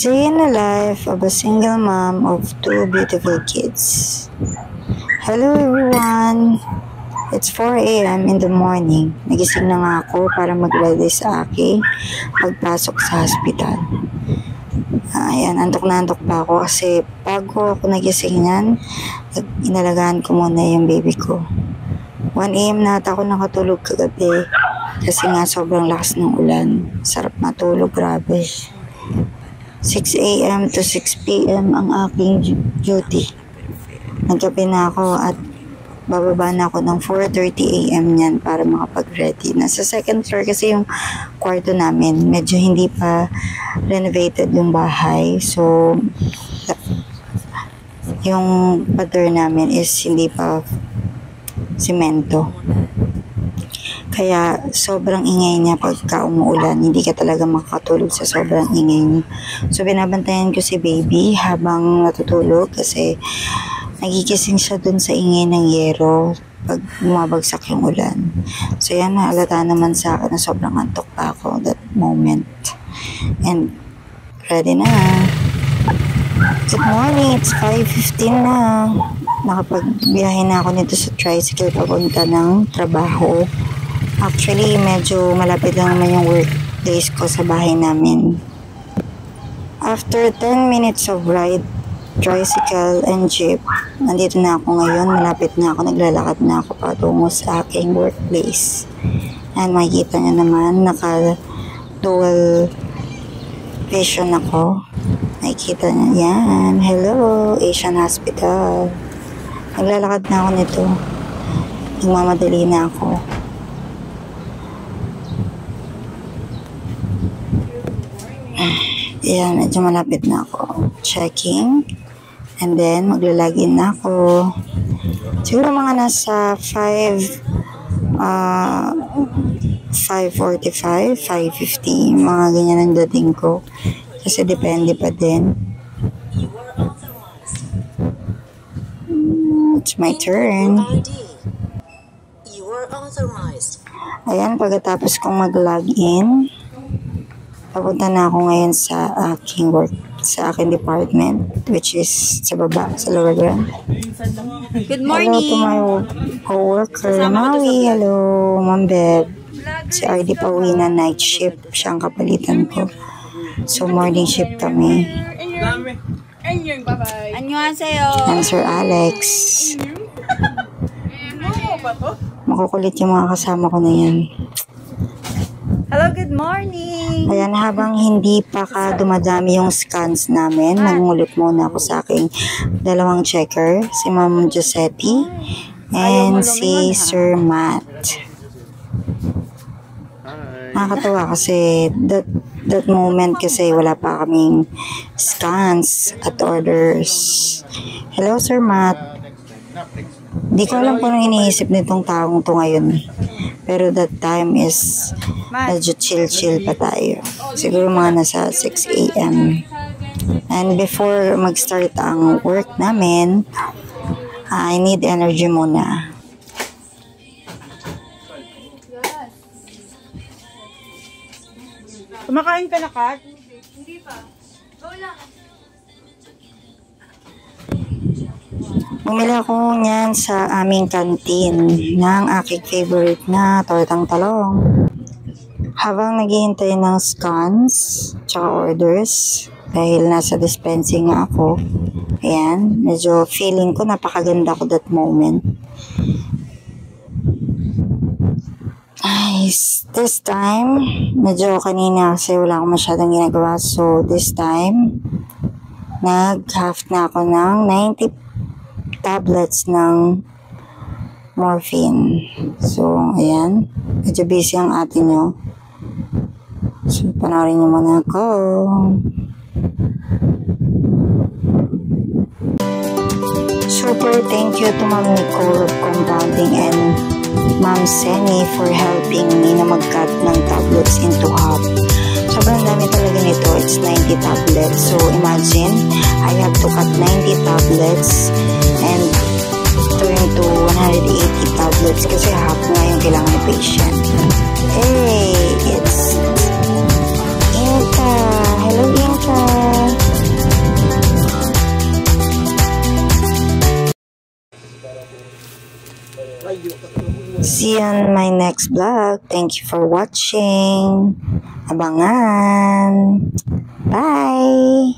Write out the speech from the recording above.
Day in the life of a single mom of two beautiful kids. Hello everyone! It's 4 a.m. in the morning. Nagising na nga ako para mag-ready sa aking pagpasok sa hospital. Ayan, antok na antok pa ako kasi bago ako nagising yan, inalagaan ko muna yung baby ko. 1 a.m. na ako nakatulog kagabi kasi nga sobrang lakas ng ulan. Sarap matulog, grabe. 6 a.m. to 6 p.m. ang aking duty. Nagkape na ako at bababa na ako ng 4:30 a.m. yan para makapag-ready. Nasa second floor kasi yung kwarto namin. Medyo hindi pa renovated yung bahay. So, yung pader namin is hindi pa simento. Kaya sobrang ingay niya pagka umuulan. Hindi ka talaga makakatulog sa sobrang ingay niya. So binabantayan ko si baby habang natutulog kasi nagigising siya dun sa ingay ng yero pag bumabagsak yung ulan. So yan, naalata naman sa akin na sobrang antok pa ako that moment. And ready na. Good morning, it's 5:15 na. Nakapagbiyahe na ako nito sa tricycle papunta ng trabaho. Actually, medyo malapit lang naman yung workplace ko sa bahay namin. After 10 minutes of ride, tricycle and jeep, nandito na ako ngayon. Malapit na ako, naglalakad na ako patungo sa aking workplace. And makikita nyo naman, naka-dual vision ako. Nakikita nyo, yan. Hello, Asian Hospital. Naglalakad na ako nito. Nagmamadali na ako. Yan, medyo malapit na ako. Checking. And then, maglalagin na ako. Siguro mga nasa 5:45, 5:50. Mga ganyan ang dating ko. Kasi depende pa din. It's my turn. Ayan, pagkatapos kong mag-login, papunta na ako ngayon sa aking work, sa aking department, which is sa baba, sa lower ground. Good morning! Hello to my co-worker, Maui. Hello, Ma'am Beb. Si RD pauwi na night shift. Siyang kapalitan ko. So, morning shift kami. Annyeonghaseyo! And Sir Alex. Makukulit yung mga kasama ko na yan. Hello, good morning! Ayan, habang hindi pa ka dumadami yung scans namin, nangungulit muna ako sa aking dalawang checker, si Ma'am Josetti and si Sir Matt. Nakakatawa kasi that moment kasi wala pa kaming scans at orders. Hello, Sir Matt. Di ko alam kung anong iniisip nitong taong to ngayon. Pero that time is medyo chill-chill pa tayo. Siguro mga nasa 6 a.m. And before mag-start ang work namin, I need energy muna. Kumakain ka na, Kat? Hindi pa. Go lang. Bumili ako niyan sa aming canteen ng aking favorite na tortang talong. Habang naghihintay ng scans tsaka orders, dahil nasa dispensing nga ako, ayan, medyo feeling ko napakaganda ko that moment. This time, medyo kanina kasi wala akong masyadong ginagawa. So, this time, nag-half na ako ng 90 tablets ng morphine. So, ayan. Medyo busy ang ate nyo. So, panoorin nyo muna ako. Super thank you to Ma'am Nicole of Compounding and Ma'am Seni for helping me na mag-cut ng tablets into half. Sobrang dami talaga nito. It's 90 tablets. So, imagine, I have to cut 90 tablets and turn to 180 tablets kasi half nga yung kailangan ng patient. Hey, it's Inka. Hello, Inka. See you on my next vlog. Thank you for watching. Abangan. Bye!